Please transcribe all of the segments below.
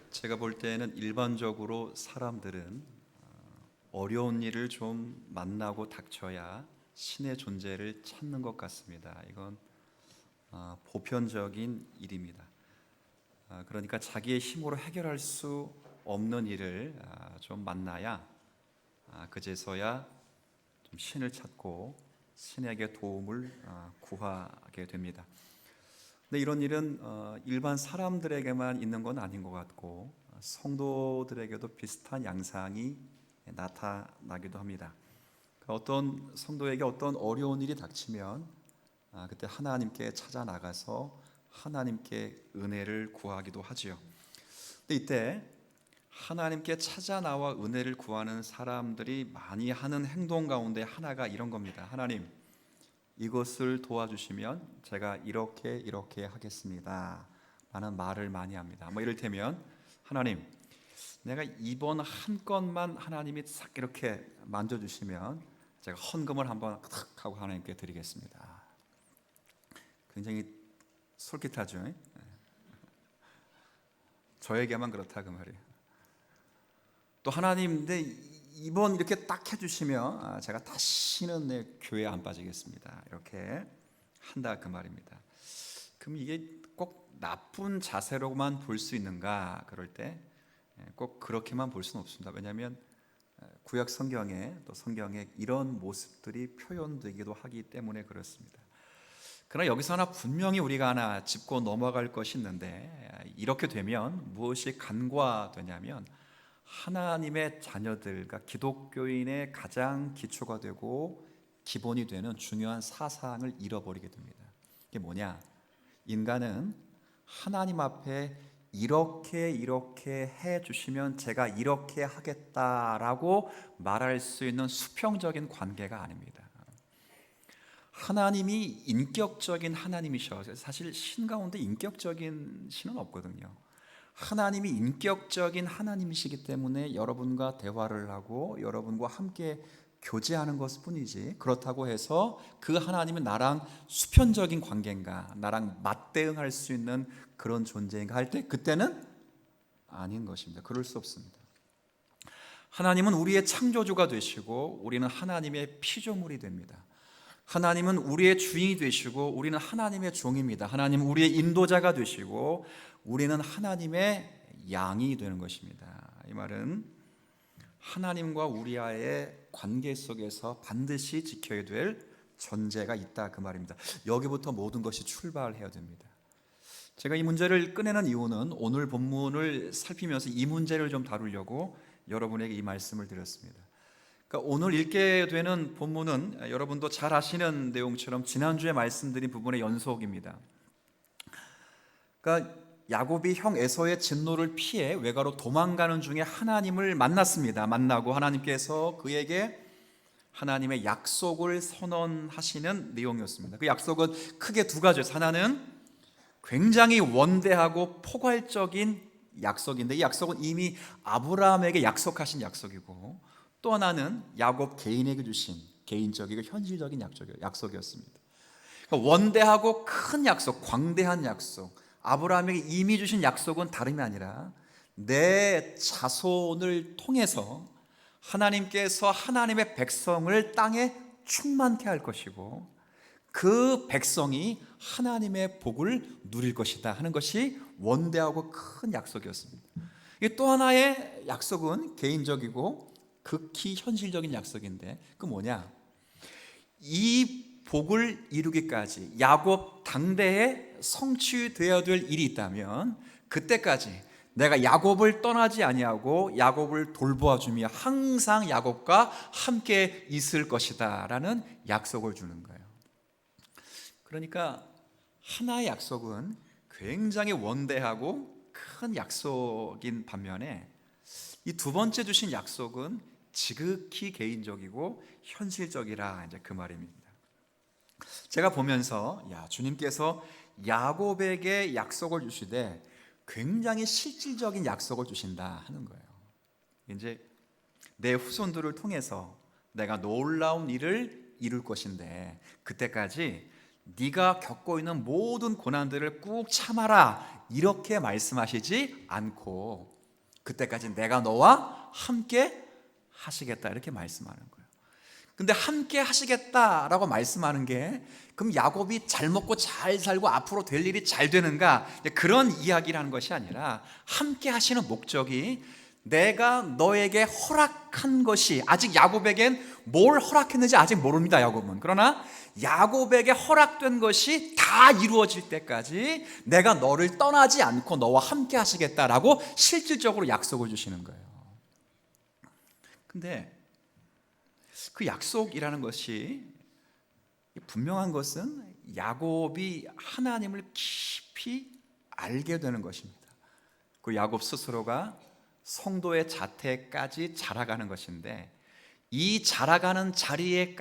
제가 볼 때는 일반적으로 사람들은 어려운 일을 좀 만나고 닥쳐야 신의 존재를 찾는 것 같습니다. 이건 보편적인 일입니다. 그러니까 자기의 힘으로 해결할 수 없는 일을 좀 만나야 그제서야 좀 신을 찾고 신에게 도움을 구하게 됩니다. 근데 이런 일은 일반 사람들에게만 있는 건 아닌 것 같고 성도들에게도 비슷한 양상이 나타나기도 합니다. 어떤 성도에게 어떤 어려운 일이 닥치면 그때 하나님께 찾아 나가서 하나님께 은혜를 구하기도 하지요. 근데 이때 하나님께 찾아 나와 은혜를 구하는 사람들이 많이 하는 행동 가운데 하나가 이런 겁니다. 하나님, 이것을 도와주시면 제가 이렇게 하겠습니다 라는 말을 많이 합니다. 이를테면 하나님, 내가 이번 한 건만 하나님이 싹 이렇게 만져주시면 제가 헌금을 한번 탁 하고 하나님께 드리겠습니다. 굉장히 솔깃하죠. 저에게만 그렇다 그 말이에요. 또 하나님, 이번 이렇게 딱 해주시면 제가 다시는 내 교회에 안 빠지겠습니다. 이렇게 한다 그 말입니다. 그럼 이게 꼭 나쁜 자세로만 볼 수 있는가? 그럴 때 꼭 그렇게만 볼 수는 없습니다. 왜냐하면 구약 성경에 또 성경에 이런 모습들이 표현되기도 하기 때문에 그렇습니다. 그러나 여기서 하나 분명히 우리가 하나 짚고 넘어갈 것이 있는데, 이렇게 되면 무엇이 간과되냐면 하나님의 자녀들과 기독교인의 가장 기초가 되고 기본이 되는 중요한 사상을 잃어버리게 됩니다. 이게 뭐냐? 인간은 하나님 앞에 이렇게 해주시면 제가 이렇게 하겠다라고 말할 수 있는 수평적인 관계가 아닙니다. 하나님이 인격적인 하나님이셔서 사실 신 가운데 인격적인 신은 없거든요. 하나님이 인격적인 하나님이시기 때문에 여러분과 대화를 하고 여러분과 함께 교제하는 것뿐이지, 그렇다고 해서 그 하나님은 나랑 수편적인 관계인가, 나랑 맞대응할 수 있는 그런 존재인가 할 때 그때는 아닌 것입니다. 그럴 수 없습니다. 하나님은 우리의 창조주가 되시고 우리는 하나님의 피조물이 됩니다. 하나님은 우리의 주인이 되시고 우리는 하나님의 종입니다. 하나님은 우리의 인도자가 되시고 우리는 하나님의 양이 되는 것입니다. 이 말은 하나님과 우리와의 관계 속에서 반드시 지켜야 될 전제가 있다 그 말입니다. 여기부터 모든 것이 출발해야 됩니다. 제가 이 문제를 꺼내는 이유는 오늘 본문을 살피면서 이 문제를 좀 다루려고 여러분에게 이 말씀을 드렸습니다. 그러니까 오늘 읽게 되는 본문은 여러분도 잘 아시는 내용처럼 지난주에 말씀드린 부분의 연속입니다. 그러니까 야곱이 형 에서의 진노를 피해 외가로 도망가는 중에 하나님을 만났습니다. 만나고 하나님께서 그에게 하나님의 약속을 선언하시는 내용이었습니다. 그 약속은 크게 두 가지예요. 하나는 굉장히 원대하고 포괄적인 약속인데 이 약속은 이미 아브라함에게 약속하신 약속이고, 또 하나는 야곱 개인에게 주신 개인적이고 현실적인 약속이었습니다. 그러니까 원대하고 큰 약속, 광대한 약속, 아브라함에게 이미 주신 약속은 다름이 아니라 내 자손을 통해서 하나님께서 하나님의 백성을 땅에 충만케 할 것이고 그 백성이 하나님의 복을 누릴 것이다 하는 것이 원대하고 큰 약속이었습니다. 또 하나의 약속은 개인적이고 극히 현실적인 약속인데 그 뭐냐? 이 복을 이루기까지 야곱 당대에 성취되어야 될 일이 있다면 그때까지 내가 야곱을 떠나지 아니하고 야곱을 돌보아 주며 항상 야곱과 함께 있을 것이다 라는 약속을 주는 거예요. 그러니까 하나의 약속은 굉장히 원대하고 큰 약속인 반면에 이 두 번째 주신 약속은 지극히 개인적이고 현실적이라 이제 그 말입니다. 제가 보면서 주님께서 야곱에게 약속을 주시되 굉장히 실질적인 약속을 주신다 하는 거예요. 이제 내 후손들을 통해서 내가 놀라운 일을 이룰 것인데 그때까지 네가 겪고 있는 모든 고난들을 꾹 참아라 이렇게 말씀하시지 않고 그때까지 내가 너와 함께 하시겠다 이렇게 말씀하는 거예요. 근데 함께 하시겠다라고 말씀하는 게 그럼 야곱이 잘 먹고 잘 살고 앞으로 될 일이 잘 되는가 그런 이야기를 하는 것이 아니라 함께 하시는 목적이 내가 너에게 허락한 것이 아직 야곱에겐 뭘 허락했는지 아직 모릅니다. 야곱은. 그러나 야곱에게 허락된 것이 다 이루어질 때까지 내가 너를 떠나지 않고 너와 함께 하시겠다라고 실질적으로 약속을 주시는 거예요. 근데 그 약속이라는 것이 분명한 것은 야곱이 하나님을 깊이 알게 되는 것입니다. 그 야곱 스스로가 성도의 자태까지 자라가는 것인데 이 자라가는 자리에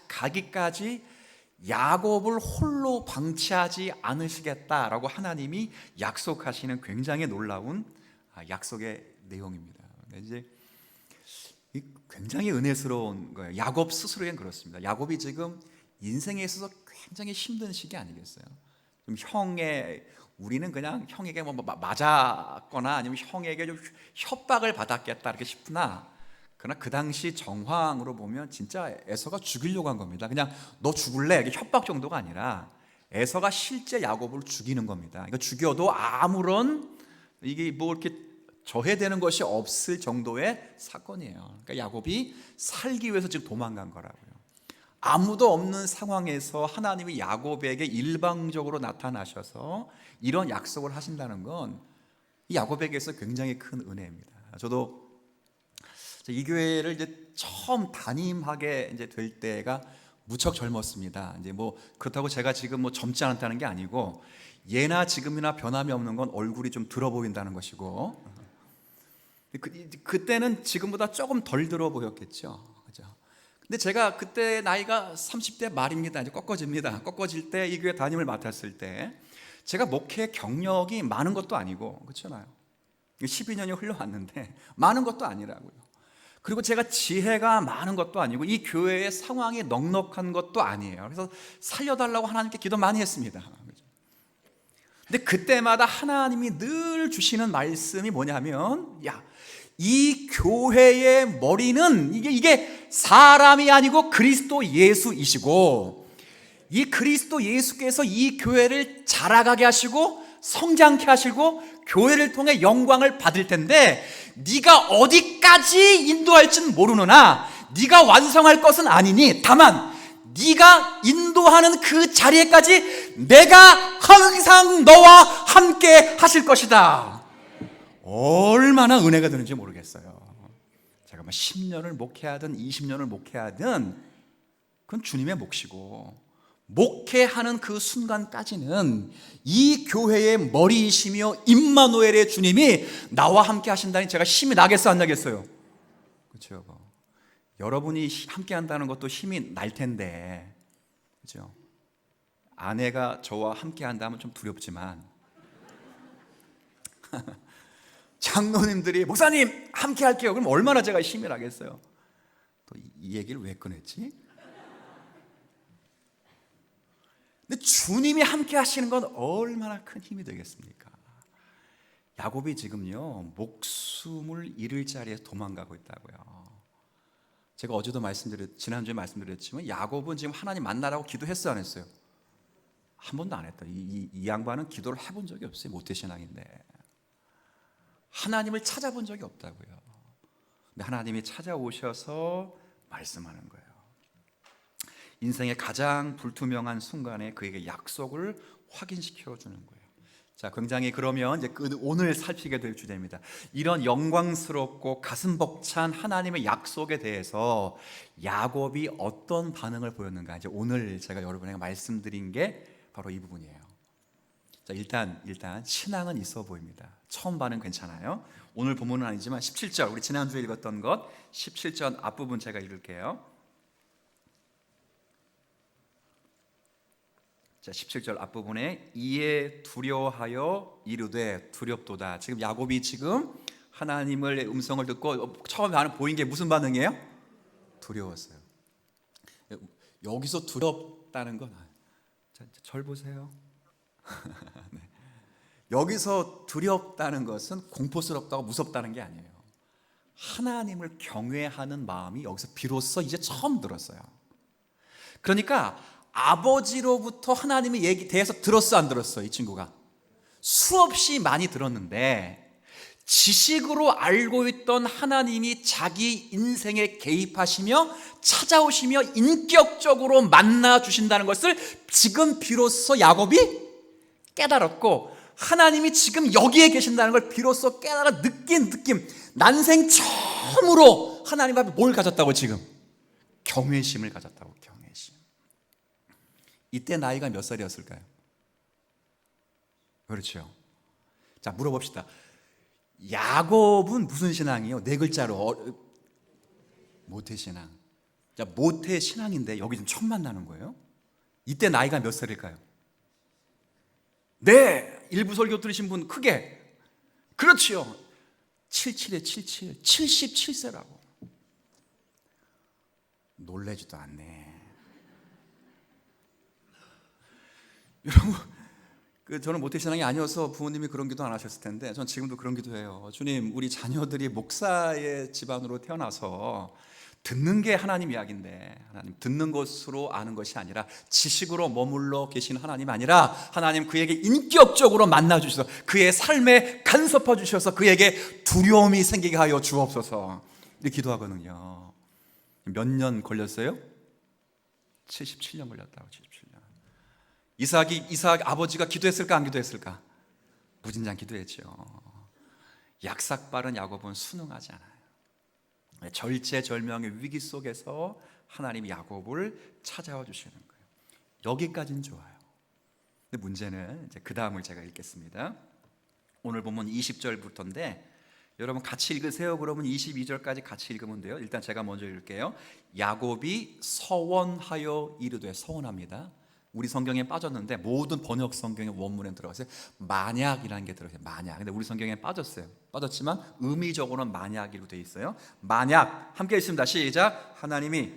가기까지 야곱을 홀로 방치하지 않으시겠다라고 하나님이 약속하시는 굉장히 놀라운 약속의 내용입니다. 이제 굉장히 은혜스러운 거예요. 야곱 스스로엔 그렇습니다. 야곱이 지금 인생에 있어서 굉장히 힘든 시기 아니겠어요? 좀 우리는 그냥 형에게 뭐 맞았거나 아니면 형에게 좀 협박을 받았겠다 이렇게 싶으나 그러나 그 당시 정황으로 보면 진짜 에서가 죽이려고 한 겁니다. 그냥 너 죽을래? 이게 협박 정도가 아니라 에서가 실제 야곱을 죽이는 겁니다. 이거 죽여도 아무런 이게 뭐 이렇게 저해되는 것이 없을 정도의 사건이에요. 그러니까 야곱이 살기 위해서 지금 도망간 거라고요. 아무도 없는 상황에서 하나님이 야곱에게 일방적으로 나타나셔서 이런 약속을 하신다는 건 야곱에게서 굉장히 큰 은혜입니다. 저도 이 교회를 이제 처음 담임하게 이제 될 때가 무척 젊었습니다. 이제 뭐 그렇다고 제가 지금 뭐 젊지 않다는 게 아니고 예나 지금이나 변함이 없는 건 얼굴이 좀 들어 보인다는 것이고 그때는 지금보다 조금 덜 들어 보였겠죠. 그죠? 근데 제가 그때 나이가 30대 말입니다. 이제 꺾어집니다. 꺾어질 때 이 교회 담임을 맡았을 때 제가 목회 경력이 많은 것도 아니고 그렇잖아요. 12년이 흘러왔는데 많은 것도 아니라고요. 그리고 제가 지혜가 많은 것도 아니고 이 교회의 상황이 넉넉한 것도 아니에요. 그래서 살려달라고 하나님께 기도 많이 했습니다. 근데 그때마다 하나님이 늘 주시는 말씀이 뭐냐면 이 교회의 머리는 이게 사람이 아니고 그리스도 예수이시고 이 그리스도 예수께서 이 교회를 자라가게 하시고 성장케 하시고 교회를 통해 영광을 받을 텐데 네가 어디까지 인도할지는 모르느나 네가 완성할 것은 아니니 다만 네가 인도하는 그 자리에까지 내가 항상 너와 함께 하실 것이다. 얼마나 은혜가 되는지 모르겠어요. 제가 뭐 10년을 목회하든 20년을 목회하든 그건 주님의 몫이고 목회하는 그 순간까지는 이 교회의 머리이시며 임마누엘의 주님이 나와 함께 하신다니 제가 힘이 나겠어 안 나겠어요? 그렇죠. 여러분이 함께 한다는 것도 힘이 날 텐데 그렇죠? 아내가 저와 함께 한다면 좀 두렵지만 장로님들이 목사님 함께 할게요 그럼 얼마나 제가 힘이 나겠어요? 또 이 얘기를 왜 꺼냈지? 근데 주님이 함께 하시는 건 얼마나 큰 힘이 되겠습니까? 야곱이 지금요 목숨을 잃을 자리에 도망가고 있다고요. 제가 어제도 지난주에 말씀드렸지만 야곱은 지금 하나님 만나라고 기도했어요 안 했어요? 한 번도 안 했다. 이 양반은 기도를 해본 적이 없어요. 모태신앙인데 하나님을 찾아본 적이 없다고요. 근데 하나님이 찾아오셔서 말씀하는 거예요. 인생의 가장 불투명한 순간에 그에게 약속을 확인시켜 주는 거예요. 자, 굉장히 그러면 이제 오늘 살피게 될 주제입니다. 이런 영광스럽고 가슴 벅찬 하나님의 약속에 대해서 야곱이 어떤 반응을 보였는가? 이제 오늘 제가 여러분에게 말씀드린 게 바로 이 부분이에요. 자, 일단 신앙은 있어 보입니다. 처음 반응 괜찮아요. 오늘 본문은 아니지만 17절 우리 지난주에 읽었던 것 17절 앞부분 제가 읽을게요. 자, 17절 앞부분에 이에 두려워하여 이르되 두렵도다. 지금 야곱이 지금 하나님의 음성을 듣고 처음 보인 게 무슨 반응이에요? 두려웠어요. 여기서 두렵다는 건 절 보세요. 네. 여기서 두렵다는 것은 공포스럽다고 무섭다는 게 아니에요. 하나님을 경외하는 마음이 여기서 비로소 이제 처음 들었어요. 그러니까 아버지로부터 하나님의 얘기 대해서 들었어, 안 들었어? 이 친구가 수없이 많이 들었는데 지식으로 알고 있던 하나님이 자기 인생에 개입하시며 찾아오시며 인격적으로 만나 주신다는 것을 지금 비로소 야곱이 깨달았고, 하나님이 지금 여기에 계신다는 걸 비로소 깨달아 느낀 느낌, 난생 처음으로 하나님 앞에 뭘 가졌다고? 지금 경외심을 가졌다고. 경외심. 이때 나이가 몇 살이었을까요? 그렇죠. 자, 물어봅시다. 야곱은 무슨 신앙이에요? 네 글자로 모태신앙. 자, 모태신앙인데 여기 좀 처음 만나는 거예요. 이때 나이가 몇 살일까요? 네, 일부 설교 들으신 분 크게. 그렇지요. 77에 77, 77세라고. 놀래지도 않네. 여러분, 저는 모태신앙이 아니어서 부모님이 그런 기도 안 하셨을 텐데 전 지금도 그런 기도해요. 주님, 우리 자녀들이 목사의 집안으로 태어나서 듣는 게 하나님 이야기인데, 하나님 듣는 것으로 아는 것이 아니라 지식으로 머물러 계신 하나님 아니라 하나님 그에게 인격적으로 만나 주셔서 그의 삶에 간섭해 주셔서 그에게 두려움이 생기게 하여 주옵소서. 이렇게 기도하거든요. 몇 년 걸렸어요? 77년 걸렸다고. 77년. 이삭 아버지가 기도했을까 안 기도했을까? 무진장 기도했죠. 약삭빠른 야곱은 순응하지 않아요. 절체절명의 위기 속에서 하나님이 야곱을 찾아와 주시는 거예요. 여기까지는 좋아요. 근데 문제는 이제 그 다음을 제가 읽겠습니다. 오늘 보면 20절부터인데 여러분 같이 읽으세요. 그러면 22절까지 같이 읽으면 돼요. 일단 제가 먼저 읽을게요. 야곱이 서원하여 이르되, 서원합니다. 우리 성경에 빠졌는데 모든 번역 성경의 원문에 들어가서 만약이라는 게 들어가요. 만약. 근데 우리 성경에 빠졌어요. 빠졌지만 의미적으로는 만약이로 되어 있어요. 만약. 함께 읽습니다. 시작. 하나님이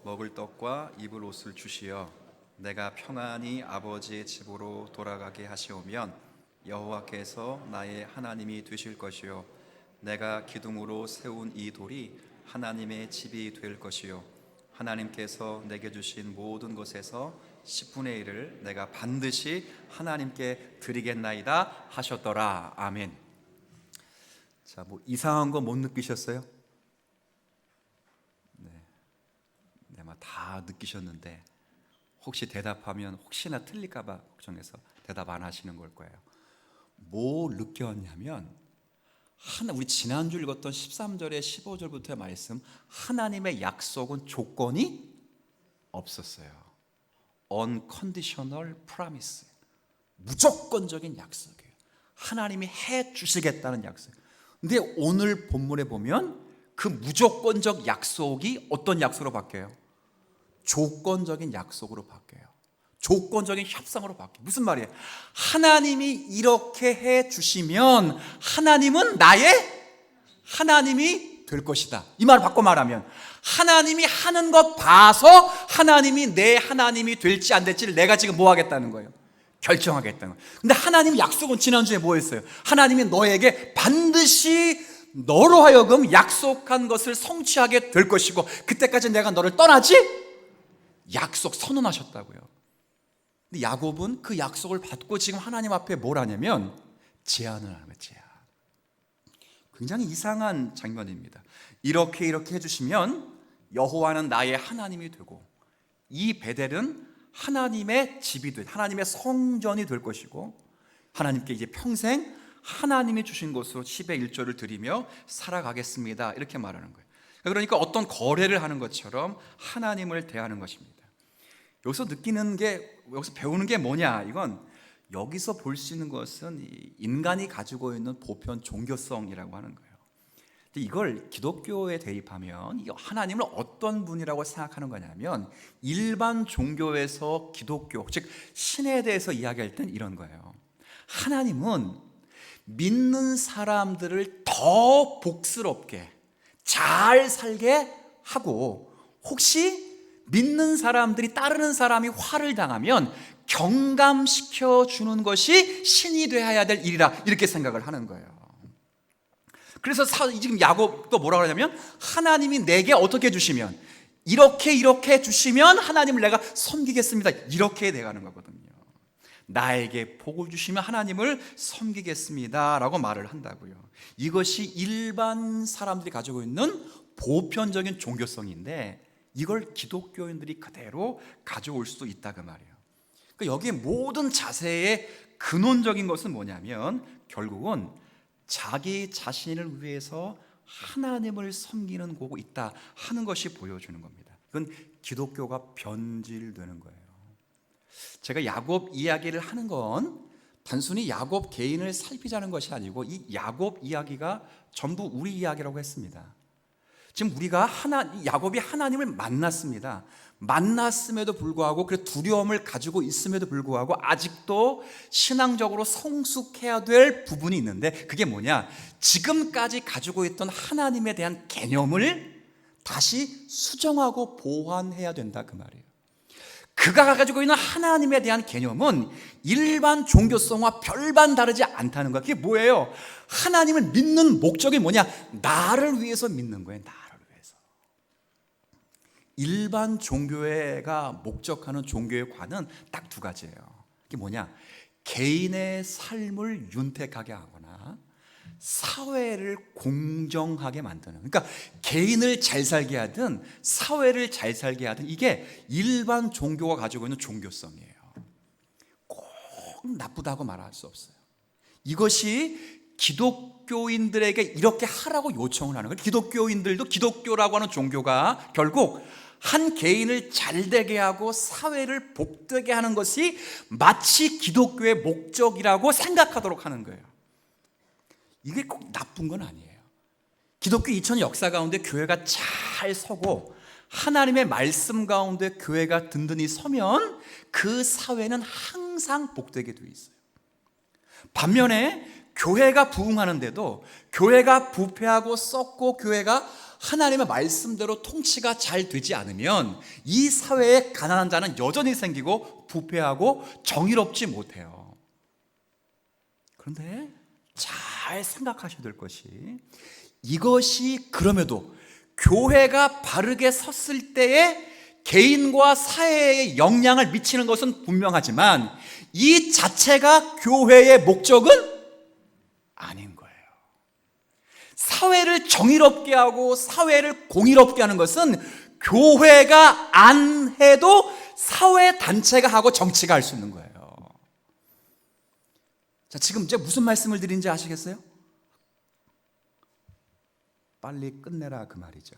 먹을 떡과 입을 옷을 주시어 내가 평안히 아버지의 집으로 돌아가게 하시오면 여호와께서 나의 하나님이 되실 것이요 내가 기둥으로 세운 이 돌이 하나님의 집이 될 것이요 하나님께서 내게 주신 모든 것에서 10분의 1을 내가 반드시 하나님께 드리겠나이다 하셨더라. 아멘. 자, 뭐 이상한 거 못 느끼셨어요? 네, 다 느끼셨는데 혹시 대답하면 혹시나 틀릴까봐 걱정해서 대답 안 하시는 걸 거예요. 뭐 느꼈냐면 우리 지난주 읽었던 13절에 15절부터의 말씀, 하나님의 약속은 조건이 없었어요. Unconditional promise, 무조건적인 약속이에요. 하나님이 해 주시겠다는 약속. 근데 오늘 본문에 보면 그 무조건적 약속이 어떤 약속으로 바뀌어요? 조건적인 약속으로 바뀌어요. 조건적인 협상으로 바뀌어요. 무슨 말이에요? 하나님이 이렇게 해 주시면 하나님은 나의 하나님이 될 것이다. 이 말을 바꿔 말하면 하나님이 하는 것 봐서 하나님이 내 하나님이 될지 안 될지를 내가 지금 뭐 하겠다는 거예요? 결정하겠다는 거예요. 근데 하나님 약속은 지난주에 뭐였어요? 하나님이 너에게 반드시 너로 하여금 약속한 것을 성취하게 될 것이고 그때까지 내가 너를 떠나지 약속 선언하셨다고요. 근데 야곱은 그 약속을 받고 지금 하나님 앞에 뭘 하냐면 제안을 하는 거예요. 제안. 굉장히 이상한 장면입니다. 이렇게 해주시면 여호와는 나의 하나님이 되고 이 베델은 하나님의 집이 될, 하나님의 성전이 될 것이고 하나님께 이제 평생 하나님이 주신 것으로 10의 1조를 드리며 살아가겠습니다. 이렇게 말하는 거예요. 그러니까 어떤 거래를 하는 것처럼 하나님을 대하는 것입니다. 여기서 느끼는 게, 여기서 배우는 게 뭐냐? 이건 여기서 볼 수 있는 것은 인간이 가지고 있는 보편 종교성이라고 하는 거예요. 근데 이걸 기독교에 대입하면 하나님을 어떤 분이라고 생각하는 거냐면 일반 종교에서 기독교, 즉 신에 대해서 이야기할 땐 이런 거예요. 하나님은 믿는 사람들을 더 복스럽게 잘 살게 하고 혹시 믿는 사람들이 따르는 사람이 화를 당하면 경감시켜 주는 것이 신이 되어야 될 일이라 이렇게 생각을 하는 거예요. 그래서 지금 야곱도 뭐라고 하냐면 하나님이 내게 어떻게 해주시면 이렇게 해주시면 하나님을 내가 섬기겠습니다, 이렇게 돼가는 거거든요. 나에게 복을 주시면 하나님을 섬기겠습니다 라고 말을 한다고요. 이것이 일반 사람들이 가지고 있는 보편적인 종교성인데 이걸 기독교인들이 그대로 가져올 수도 있다 그 말이에요. 그러니까 여기에 모든 자세의 근원적인 것은 뭐냐면 결국은 자기 자신을 위해서 하나님을 섬기는 거고 있다 하는 것이 보여주는 겁니다. 이건 기독교가 변질되는 거예요. 제가 야곱 이야기를 하는 건 단순히 야곱 개인을 살피자는 것이 아니고 이 야곱 이야기가 전부 우리 이야기라고 했습니다. 지금 우리가 야곱이 하나님을 만났습니다. 만났음에도 불구하고 그 두려움을 가지고 있음에도 불구하고 아직도 신앙적으로 성숙해야 될 부분이 있는데 그게 뭐냐? 지금까지 가지고 있던 하나님에 대한 개념을 다시 수정하고 보완해야 된다 그 말이에요. 그가 가지고 있는 하나님에 대한 개념은 일반 종교성과 별반 다르지 않다는 거야. 그게 뭐예요? 하나님을 믿는 목적이 뭐냐? 나를 위해서 믿는 거예요. 나를 위해서. 일반 종교회가 목적하는 종교의 관은 딱 두 가지예요. 그게 뭐냐? 개인의 삶을 윤택하게 하거나 사회를 공정하게 만드는, 그러니까 개인을 잘 살게 하든 사회를 잘 살게 하든 이게 일반 종교가 가지고 있는 종교성이에요. 꼭 나쁘다고 말할 수 없어요. 이것이 기독교인들에게 이렇게 하라고 요청을 하는 거예요. 기독교인들도 기독교라고 하는 종교가 결국 한 개인을 잘되게 하고 사회를 복되게 하는 것이 마치 기독교의 목적이라고 생각하도록 하는 거예요. 이게 꼭 나쁜 건 아니에요. 기독교 2000년 역사 가운데 교회가 잘 서고 하나님의 말씀 가운데 교회가 든든히 서면 그 사회는 항상 복되게 돼 있어요. 반면에 교회가 부흥하는데도 교회가 부패하고 썩고 교회가 하나님의 말씀대로 통치가 잘 되지 않으면 이 사회에 가난한 자는 여전히 생기고 부패하고 정의롭지 못해요. 그런데 잘 생각하셔야 될 것이 이것이 그럼에도 교회가 바르게 섰을 때에 개인과 사회에 영향을 미치는 것은 분명하지만 이 자체가 교회의 목적은 아닌 거예요. 사회를 정의롭게 하고 사회를 공의롭게 하는 것은 교회가 안 해도 사회 단체가 하고 정치가 할 수 있는 거예요. 자, 지금 이제 무슨 말씀을 드린지 아시겠어요? 빨리 끝내라 그 말이죠.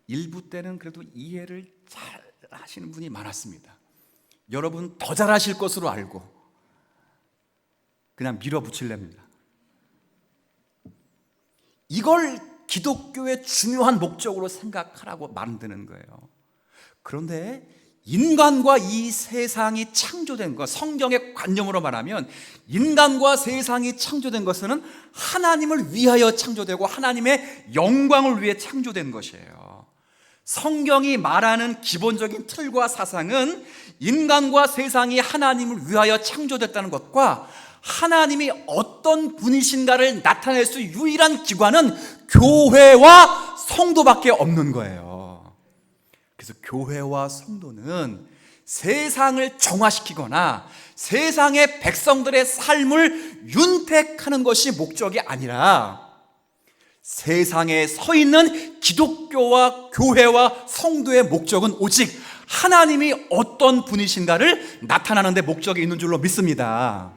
일부 때는 그래도 이해를 잘 하시는 분이 많았습니다. 여러분 더 잘하실 것으로 알고 그냥 밀어붙이렵니다. 이걸 기독교의 중요한 목적으로 생각하라고 만드는 거예요. 그런데 인간과 이 세상이 창조된 것, 성경의 관념으로 말하면 인간과 세상이 창조된 것은 하나님을 위하여 창조되고 하나님의 영광을 위해 창조된 것이에요. 성경이 말하는 기본적인 틀과 사상은 인간과 세상이 하나님을 위하여 창조됐다는 것과 하나님이 어떤 분이신가를 나타낼 수 유일한 기관은 교회와 성도밖에 없는 거예요. 그래서 교회와 성도는 세상을 정화시키거나 세상의 백성들의 삶을 윤택하는 것이 목적이 아니라 세상에 서 있는 기독교와 교회와 성도의 목적은 오직 하나님이 어떤 분이신가를 나타나는 데 목적이 있는 줄로 믿습니다.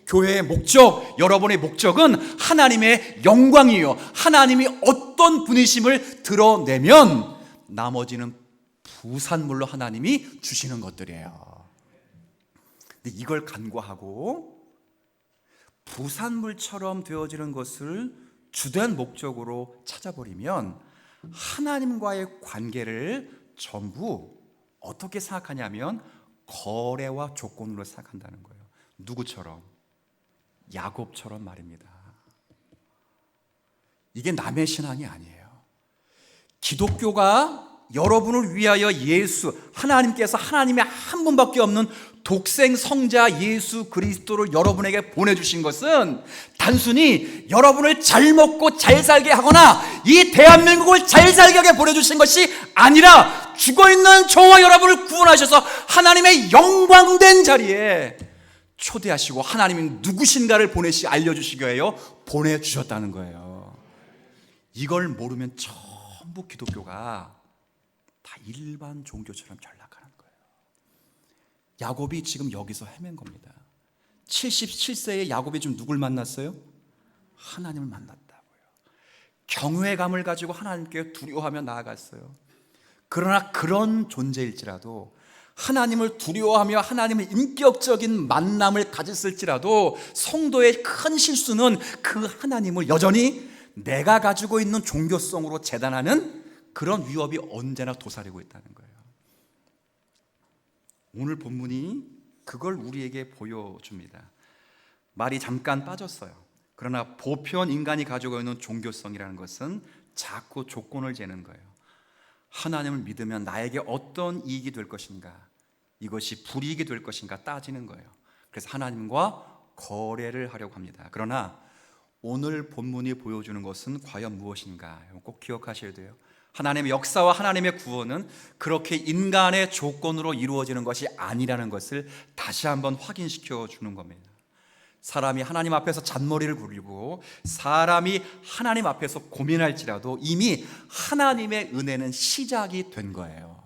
교회의 목적, 여러분의 목적은 하나님의 영광이에요. 하나님이 어떤 분이심을 드러내면 나머지는 부산물로 하나님이 주시는 것들이에요. 근데 이걸 간과하고 부산물처럼 되어지는 것을 주된 목적으로 찾아버리면 하나님과의 관계를 전부 어떻게 생각하냐면 거래와 조건으로 생각한다는 거예요. 누구처럼? 야곱처럼 말입니다. 이게 남의 신앙이 아니에요. 기독교가 여러분을 위하여 하나님께서 하나님의 한 분밖에 없는 독생 성자 예수 그리스도를 여러분에게 보내주신 것은 단순히 여러분을 잘 먹고 잘 살게 하거나 이 대한민국을 잘 살게 하게 보내주신 것이 아니라 죽어있는 저와 여러분을 구원하셔서 하나님의 영광된 자리에 초대하시고 하나님이 누구신가를 알려주시기 위하여 보내주셨다는 거예요. 이걸 모르면 전부 기독교가 다 일반 종교처럼 전락하는 거예요. 야곱이 지금 여기서 헤맨 겁니다. 77세의 야곱이 지금 누굴 만났어요? 하나님을 만났다고요. 경외감을 가지고 하나님께 두려워하며 나아갔어요. 그러나 그런 존재일지라도 하나님을 두려워하며 하나님의 인격적인 만남을 가졌을지라도 성도의 큰 실수는 그 하나님을 여전히 내가 가지고 있는 종교성으로 재단하는 그런 위협이 언제나 도사리고 있다는 거예요. 오늘 본문이 그걸 우리에게 보여줍니다. 말이 잠깐 빠졌어요. 그러나 보편 인간이 가지고 있는 종교성이라는 것은 자꾸 조건을 재는 거예요. 하나님을 믿으면 나에게 어떤 이익이 될 것인가, 이것이 불이익이 될 것인가 따지는 거예요. 그래서 하나님과 거래를 하려고 합니다. 그러나 오늘 본문이 보여주는 것은 과연 무엇인가 꼭 기억하셔야 돼요. 하나님의 역사와 하나님의 구원은 그렇게 인간의 조건으로 이루어지는 것이 아니라는 것을 다시 한번 확인시켜 주는 겁니다. 사람이 하나님 앞에서 잔머리를 굴리고 사람이 하나님 앞에서 고민할지라도 이미 하나님의 은혜는 시작이 된 거예요.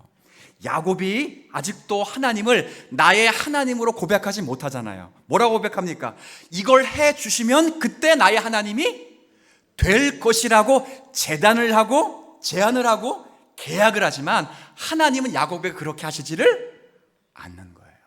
야곱이 아직도 하나님을 나의 하나님으로 고백하지 못하잖아요. 뭐라고 고백합니까? 이걸 해 주시면 그때 나의 하나님이 될 것이라고 제단을 하고 제안을 하고 계약을 하지만 하나님은 야곱에게 그렇게 하시지를 않는 거예요.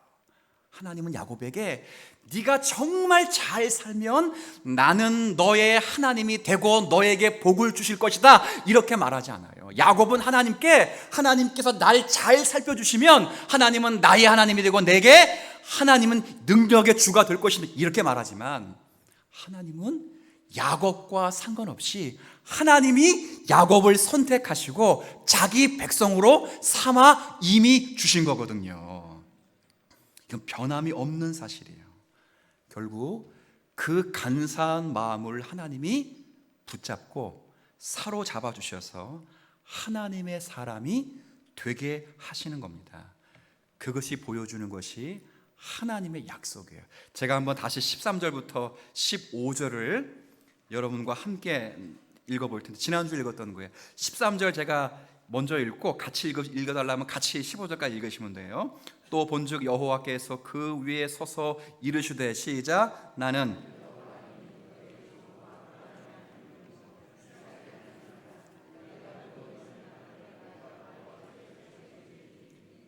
하나님은 야곱에게 네가 정말 잘 살면 나는 너의 하나님이 되고 너에게 복을 주실 것이다 이렇게 말하지 않아요. 야곱은 하나님께서 날 잘 살펴주시면 하나님은 나의 하나님이 되고 내게 하나님은 능력의 주가 될 것이다 이렇게 말하지만 하나님은 야곱과 상관없이 하나님이 야곱을 선택하시고 자기 백성으로 삼아 이미 주신 거거든요. 이건 변함이 없는 사실이에요. 결국 그 간사한 마음을 하나님이 붙잡고 사로잡아 주셔서 하나님의 사람이 되게 하시는 겁니다. 그것이 보여주는 것이 하나님의 약속이에요. 제가 한번 다시 13절부터 15절을 여러분과 함께 읽어볼 텐데 지난주 읽었던 거예요. 13절 제가 먼저 읽고 같이 읽어달라면 같이 15절까지 읽으시면 돼요. 또 본즉 여호와께서 그 위에 서서 이르시되 시작 나는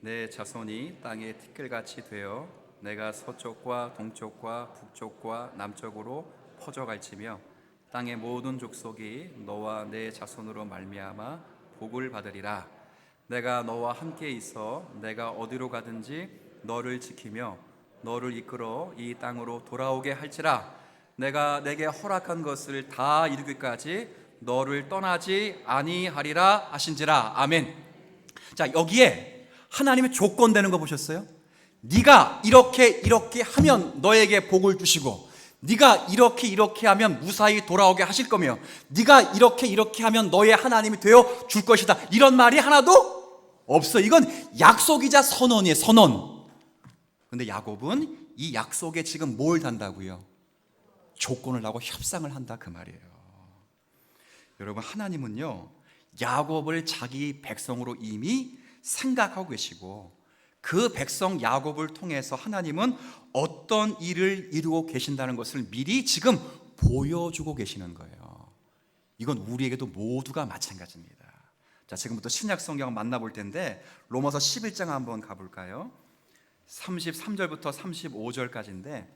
내 자손이 땅에 티끌같이 되어 내가 서쪽과 동쪽과 북쪽과 남쪽으로 퍼져갈지며 땅의 모든 족속이 너와 내 자손으로 말미암아 복을 받으리라. 내가 너와 함께 있어 내가 어디로 가든지 너를 지키며 너를 이끌어 이 땅으로 돌아오게 할지라. 내가 내게 허락한 것을 다 이루기까지 너를 떠나지 아니하리라 하신지라. 아멘. 자, 여기에 하나님의 조건 되는 거 보셨어요? 네가 이렇게 하면 너에게 복을 주시고 네가 이렇게 하면 무사히 돌아오게 하실 거며 네가 이렇게 하면 너의 하나님이 되어 줄 것이다. 이런 말이 하나도 없어. 이건 약속이자 선언이에요. 선언. 근데 야곱은 이 약속에 지금 뭘 단다고요? 조건을 하고 협상을 한다 그 말이에요. 여러분 하나님은요 야곱을 자기 백성으로 이미 생각하고 계시고 그 백성 야곱을 통해서 하나님은 어떤 일을 이루고 계신다는 것을 미리 지금 보여주고 계시는 거예요. 이건 우리에게도 모두가 마찬가지입니다. 자, 지금부터 신약 성경을 만나볼 텐데 로마서 11장 한번 가볼까요? 33절부터 35절까지인데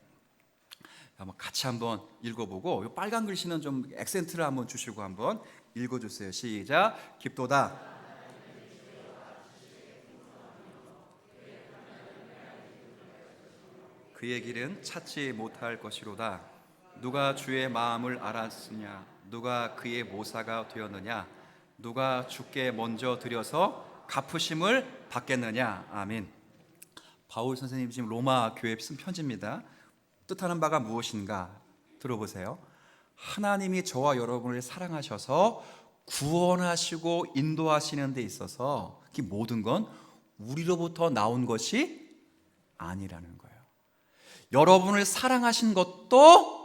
한번 같이 한번 읽어보고 이 빨간 글씨는 좀 액센트를 한번 주시고 한번 읽어주세요. 시작. 깊도다 그의 길은 찾지 못할 것이로다. 누가 주의 마음을 알았으냐? 누가 그의 모사가 되었느냐? 누가 주께 먼저 드려서 갚으심을 받겠느냐. 아멘. 바울 선생님 지금 로마 교회에 쓴 편지입니다. 뜻하는 바가 무엇인가 들어보세요. 하나님이 저와 여러분을 사랑하셔서 구원하시고 인도하시는 데 있어서 그 모든 건 우리로부터 나온 것이 아니라는 거예요. 여러분을 사랑하신 것도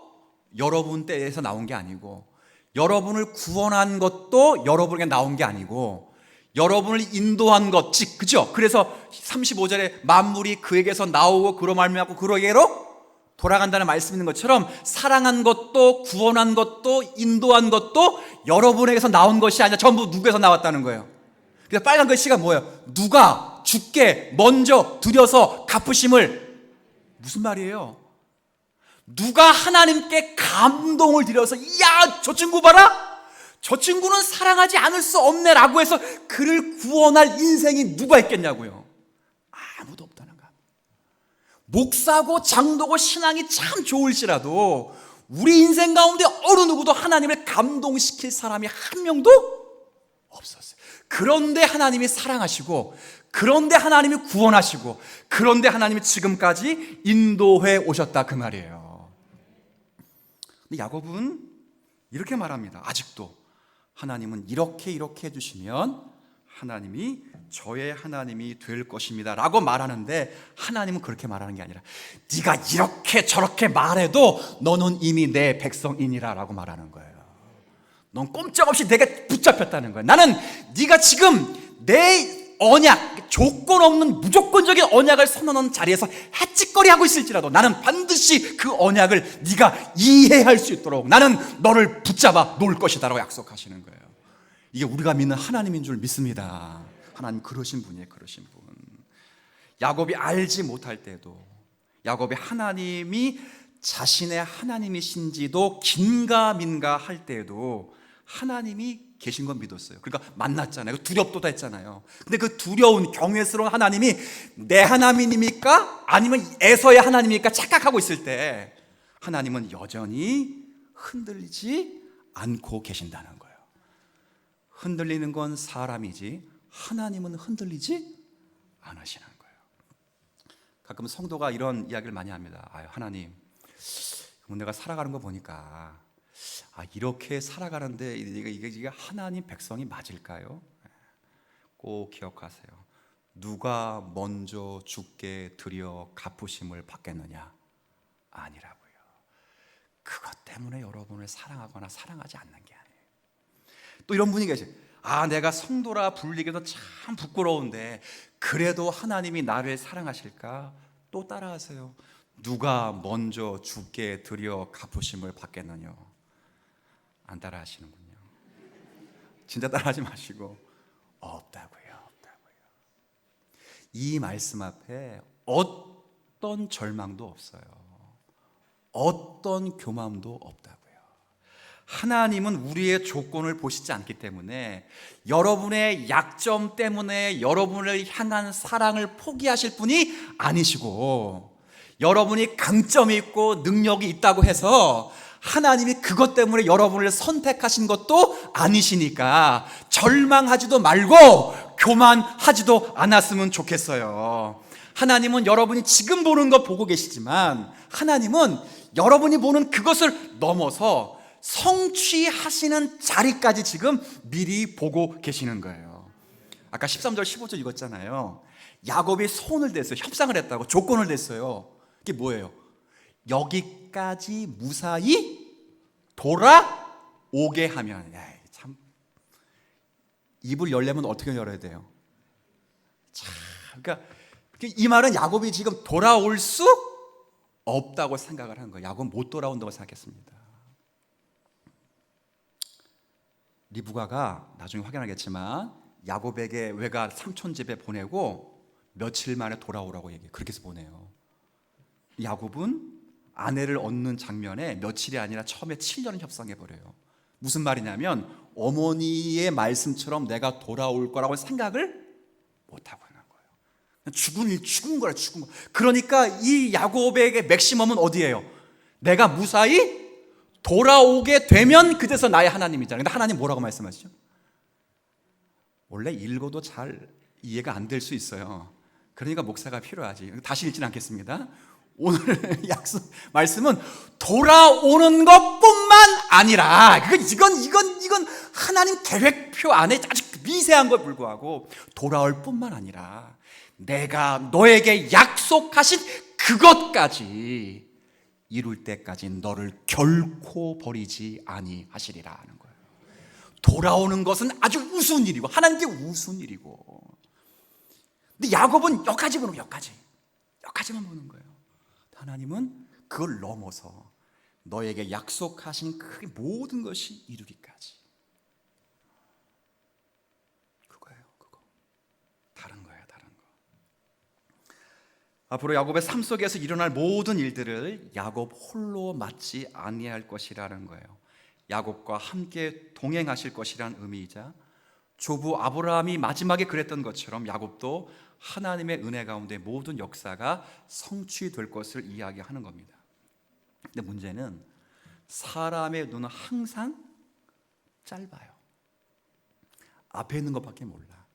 여러분 때에서 나온 게 아니고, 여러분을 구원한 것도 여러분에게 나온 게 아니고, 여러분을 인도한 것, 즉, 그죠? 그래서 35절에 만물이 그에게서 나오고 그로 말미암고 그로에게로 돌아간다는 말씀이 있는 것처럼, 사랑한 것도 구원한 것도 인도한 것도 여러분에게서 나온 것이 아니라 전부 누구에서 나왔다는 거예요. 그래서 빨간 글씨가 뭐예요? 누가 주께 먼저 드려서 갚으심을. 무슨 말이에요? 누가 하나님께 감동을 들여서 야, 저 친구 봐라, 저 친구는 사랑하지 않을 수 없네 라고 해서 그를 구원할 인생이 누가 있겠냐고요. 아무도 없다는 거야. 목사고 장도고 신앙이 참 좋을지라도 우리 인생 가운데 어느 누구도 하나님을 감동시킬 사람이 한 명도 없었어요. 그런데 하나님이 사랑하시고, 그런데 하나님이 구원하시고, 그런데 하나님이 지금까지 인도해 오셨다, 그 말이에요. 근데 야곱은 이렇게 말합니다. 아직도 하나님은 이렇게 해주시면 하나님이 저의 하나님이 될 것입니다 라고 말하는데, 하나님은 그렇게 말하는 게 아니라 네가 이렇게 저렇게 말해도 너는 이미 내 백성이니라 라고 말하는 거예요. 넌 꼼짝없이 내게 붙잡혔다는 거예요. 나는 네가 지금 내 언약, 조건 없는 무조건적인 언약을 선언하는 자리에서 헷짓거리 하고 있을지라도 나는 반드시 그 언약을 네가 이해할 수 있도록 나는 너를 붙잡아 놓을 것이다 라고 약속하시는 거예요. 이게 우리가 믿는 하나님인 줄 믿습니다. 하나님 그러신 분이에요. 그러신 분. 야곱이 알지 못할 때도, 야곱이 하나님이 자신의 하나님이신지도 긴가민가 할 때에도 하나님이 계신 건 믿었어요. 그러니까 만났잖아요. 두렵도다 했잖아요. 근데 그 두려운 경외스러운 하나님이 내 하나님입니까? 아니면 에서의 하나님입니까? 착각하고 있을 때 하나님은 여전히 흔들리지 않고 계신다는 거예요. 흔들리는 건 사람이지 하나님은 흔들리지 않으시는 거예요. 가끔 성도가 이런 이야기를 많이 합니다. 아유, 하나님, 내가 살아가는 거 보니까 이렇게 살아가는데 이게 하나님 백성이 맞을까요? 꼭 기억하세요. 누가 먼저 주께 드려 갚으심을 받겠느냐? 아니라고요. 그것 때문에 여러분을 사랑하거나 사랑하지 않는 게 아니에요. 또 이런 분이 계세요. 내가 성도라 불리기도 참 부끄러운데 그래도 하나님이 나를 사랑하실까? 또 따라하세요. 누가 먼저 주께 드려 갚으심을 받겠느냐? 안 따라 하시는군요. 진짜 따라 하지 마시고 없다고요. 이 말씀 앞에 어떤 절망도 없어요. 어떤 교만도 없다고요. 하나님은 우리의 조건을 보시지 않기 때문에 여러분의 약점 때문에 여러분을 향한 사랑을 포기하실 분이 아니시고, 여러분이 강점이 있고 능력이 있다고 해서 하나님이 그것 때문에 여러분을 선택하신 것도 아니시니까 절망하지도 말고 교만하지도 않았으면 좋겠어요. 하나님은 여러분이 지금 보는 거 보고 계시지만 하나님은 여러분이 보는 그것을 넘어서 성취하시는 자리까지 지금 미리 보고 계시는 거예요. 아까 13절 15절 읽었잖아요. 야곱이 손을 댔어요. 협상을 했다고, 조건을 댔어요. 그게 뭐예요? 여기까지 무사히 돌아오게 하면. 참, 입을 열려면 어떻게 열어야 돼요? 참, 그러니까 이 말은 야곱이 지금 돌아올 수 없다고 생각을 하는 거예요. 야곱은 못 돌아온다고 생각했습니다. 리브가가 나중에 확인하겠지만 야곱에게 외가 삼촌 집에 보내고 며칠 만에 돌아오라고 얘기해요. 그렇게 해서 보내요. 야곱은 아내를 얻는 장면에 며칠이 아니라 처음에 7년을 협상해버려요. 무슨 말이냐면 어머니의 말씀처럼 내가 돌아올 거라고 생각을 못하고 있는 거예요. 죽은 거라. 그러니까 이 야곱에게 맥시멈은 어디예요? 내가 무사히 돌아오게 되면 그제서 나의 하나님이잖아요. 근데 하나님 뭐라고 말씀하시죠? 원래 읽어도 잘 이해가 안 될 수 있어요. 그러니까 목사가 필요하지. 다시 읽지는 않겠습니다. 오늘 약속 말씀은 돌아오는 것뿐만 아니라 이건 하나님 계획표 안에 아주 미세한 걸 불구하고 돌아올 뿐만 아니라 내가 너에게 약속하신 그것까지 이룰 때까지 너를 결코 버리지 아니하시리라 하는 거예요. 돌아오는 것은 아주 우스운 일이고 하나님께 우스운 일이고, 근데 야곱은 여기까지 보는 거예요. 여기까지만 보는 거예요. 하나님은 그걸 넘어서 너에게 약속하신 그 모든 것이 이루기까지. 그거예요. 그거. 다른 거예요. 다른 거. 앞으로 야곱의 삶 속에서 일어날 모든 일들을 야곱 홀로 맡지 아니할 것이라는 거예요. 야곱과 함께 동행하실 것이라는 의미이자, 조부 아브라함이 마지막에 그랬던 것처럼 야곱도 하나님의 은혜 가운데 모든 역사가 성취될 것을 이야기하는 겁니다. 근데 문제는 사람의 눈은 항상 짧아요. 앞에 있는 것밖에 몰라.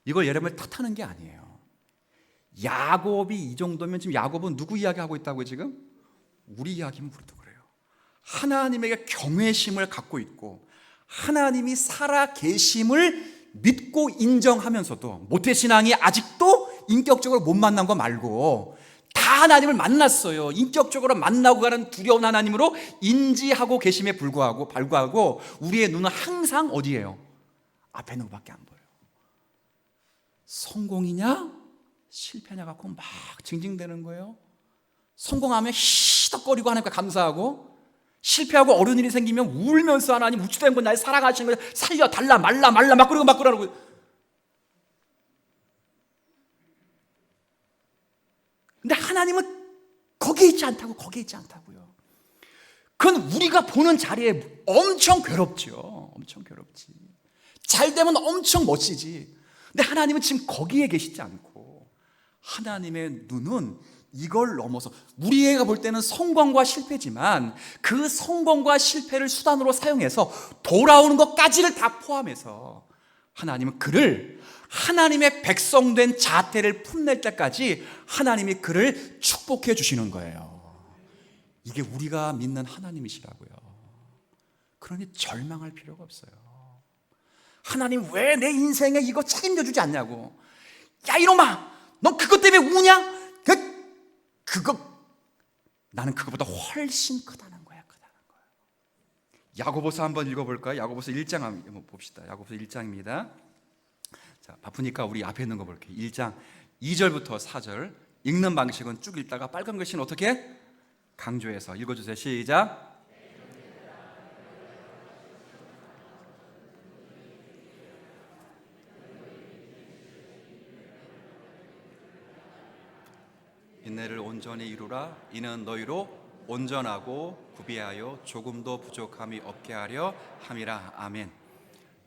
이걸 여러분을 탓하는 게 아니에요. 야곱이 이 정도면 지금 야곱은 누구 이야기하고 있다고요? 지금 우리 이야기면 우리도 그래요. 하나님에게 경외심을 갖고 있고 하나님이 살아 계심을 믿고 인정하면서도 모태신앙이 아직도 인격적으로 못 만난 거 말고 다 하나님을 만났어요. 인격적으로 만나고 가는 두려운 하나님으로 인지하고 계심에 불구하고 우리의 눈은 항상 어디예요? 앞에 있는 것밖에 안 보여요. 성공이냐 실패냐 갖고 막 징징대는 거예요. 성공하면 희덕거리고 하나님께 감사하고, 실패하고 어려운 일이 생기면 울면서 하나님 우주된 건 날 사랑하시는 거예요. 살려 달라 말라 막 그러고 근데 하나님은 거기에 있지 않다고요. 그건 우리가 보는 자리에 엄청 괴롭죠. 엄청 괴롭지. 잘 되면 엄청 멋지지. 근데 하나님은 지금 거기에 계시지 않고 하나님의 눈은 이걸 넘어서, 우리가 볼 때는 성공과 실패지만 그 성공과 실패를 수단으로 사용해서 돌아오는 것까지를 다 포함해서 하나님은 그를 하나님의 백성된 자태를 풋낼 때까지 하나님이 그를 축복해 주시는 거예요. 이게 우리가 믿는 하나님이시라고요. 그러니 절망할 필요가 없어요. 하나님 왜 내 인생에 이거 책임져 주지 않냐고. 야 이놈아, 너 그것 때문에 우냐? 나는 그것보다 훨씬 크다는 거야. 야고보서 한번 읽어볼까요? 야고보서 1장 한번 봅시다. 야고보서 1장입니다. 자, 바쁘니까 우리 앞에 있는 거 볼게요. 1장 2절부터 4절 읽는 방식은 쭉 읽다가 빨간 글씨는 어떻게? 강조해서 읽어주세요. 시작. 인내를 온전히 이루라. 이는 너희로 온전하고 구비하여 조금도 부족함이 없게 하려 함이라. 아멘.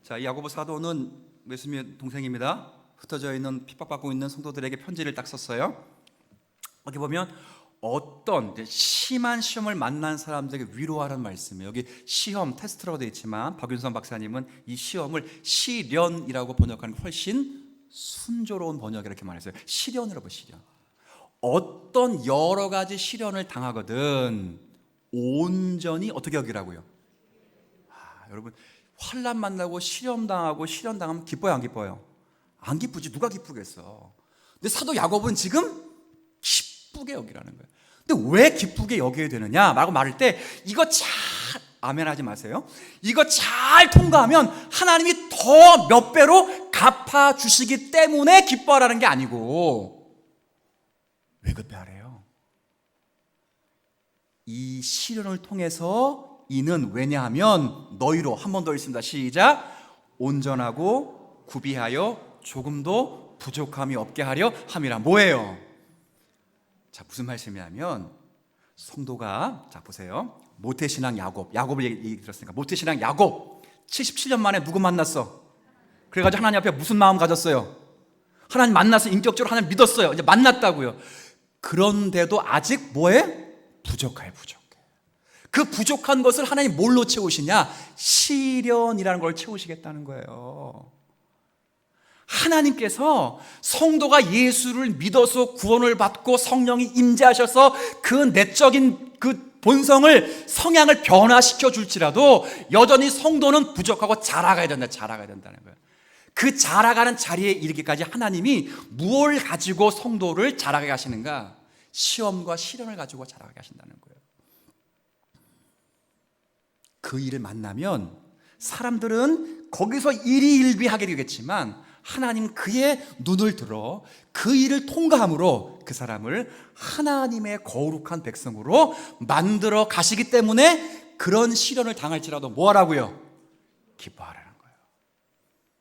자, 이 야고보 사도는 예수님의 동생입니다. 흩어져 있는 핍박받고 있는 성도들에게 편지를 딱 썼어요. 여기 보면 어떤 심한 시험을 만난 사람들에게 위로하는 말씀이에요. 여기 시험, 테스트라고 되어 있지만 박윤선 박사님은 이 시험을 시련이라고 번역하는 게 훨씬 순조로운 번역이라고 이렇게 말했어요. 시련이라고, 시련. 어떤 여러 가지 시련을 당하거든 온전히 어떻게 여기라고요? 여러분, 환난 만나고 시련 당하면 기뻐요, 안 기뻐요? 안 기쁘지. 누가 기쁘겠어? 근데 사도 야곱은 지금 기쁘게 여기라는 거예요. 근데 왜 기쁘게 여겨야 되느냐 라고 말할 때, 이거 잘 아멘 하지 마세요. 이거 잘 통과하면 하나님이 더 몇 배로 갚아주시기 때문에 기뻐하라는 게 아니고, 왜 그때 하래요? 이 시련을 통해서 이는 왜냐하면 너희로, 한 번 더 읽습니다. 시작. 온전하고 구비하여 조금도 부족함이 없게 하려 함이라. 뭐예요? 자, 무슨 말씀이냐면 성도가, 자 보세요. 모태신앙 야곱을 얘기 들었으니까 모태신앙 야곱 77년 만에 누구 만났어? 그래가지고 하나님 앞에 무슨 마음 가졌어요? 하나님 만나서 인격적으로 하나님 믿었어요. 이제 만났다고요. 그런데도 아직 뭐해? 부족해. 그 부족한 것을 하나님 뭘로 채우시냐? 시련이라는 걸 채우시겠다는 거예요. 하나님께서 성도가 예수를 믿어서 구원을 받고 성령이 임재하셔서 그 내적인 그 본성을, 성향을 변화시켜 줄지라도 여전히 성도는 부족하고 자라가야 된다는 거예요. 그 자라가는 자리에 이르기까지 하나님이 무엇을 가지고 성도를 자라게 하시는가? 시험과 시련을 가지고 자라게 하신다는 거예요. 그 일을 만나면 사람들은 거기서 일희일비하게 되겠지만 하나님 그의 눈을 들어 그 일을 통과함으로 그 사람을 하나님의 거룩한 백성으로 만들어 가시기 때문에 그런 시련을 당할지라도 뭐 하라고요? 기뻐하라는 거예요.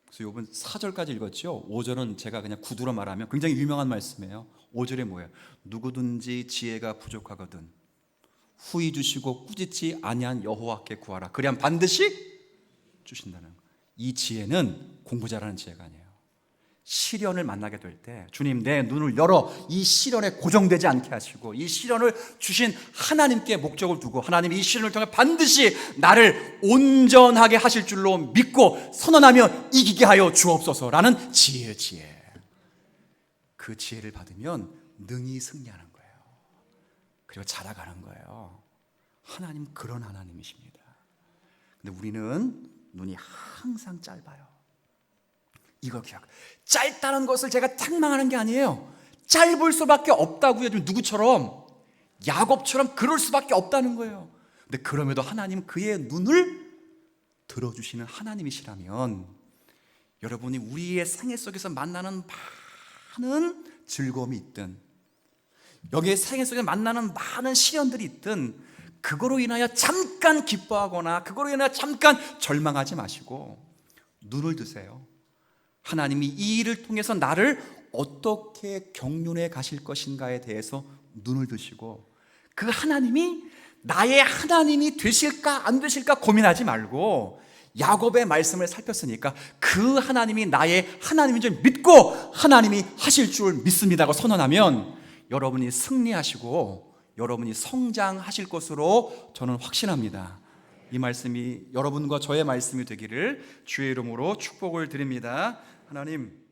그래서 이번 4절까지 읽었죠. 5절은 제가 그냥 구두로 말하면 굉장히 유명한 말씀이에요. 5절에 뭐예요? 누구든지 지혜가 부족하거든 후히 주시고 꾸짖지 아니한 여호와께 구하라. 그리하면 반드시 주신다는 거예요. 이 지혜는 공부 잘하는 지혜가 아니에요. 시련을 만나게 될 때 주님 내 눈을 열어 이 시련에 고정되지 않게 하시고 이 시련을 주신 하나님께 목적을 두고 하나님이 이 시련을 통해 반드시 나를 온전하게 하실 줄로 믿고 선언하며 이기게 하여 주옵소서라는 지혜. 그 지혜를 받으면 능히 승리하는 거예요. 그리고 자라가는 거예요. 하나님 그런 하나님이십니다. 근데 우리는 눈이 항상 짧아요. 이걸 기억. 짧다는 것을 제가 탕망하는 게 아니에요. 짧을 수밖에 없다고요. 누구처럼? 야곱처럼 그럴 수밖에 없다는 거예요. 근데 그럼에도 하나님 그의 눈을 들어주시는 하나님이시라면 여러분이 우리의 생애 속에서 만나는 많은 즐거움이 있든 여기에 생애 속에 만나는 많은 시련들이 있든 그거로 인하여 잠깐 기뻐하거나 그거로 인하여 잠깐 절망하지 마시고 눈을 드세요. 하나님이 이 일을 통해서 나를 어떻게 경륜해 가실 것인가에 대해서 눈을 드시고 그 하나님이 나의 하나님이 되실까 안 되실까 고민하지 말고 야곱의 말씀을 살폈으니까 그 하나님이 나의 하나님인 줄 믿고 하나님이 하실 줄 믿습니다고 선언하면 여러분이 승리하시고 여러분이 성장하실 것으로 저는 확신합니다. 이 말씀이 여러분과 저의 말씀이 되기를 주의 이름으로 축복을 드립니다. 하나님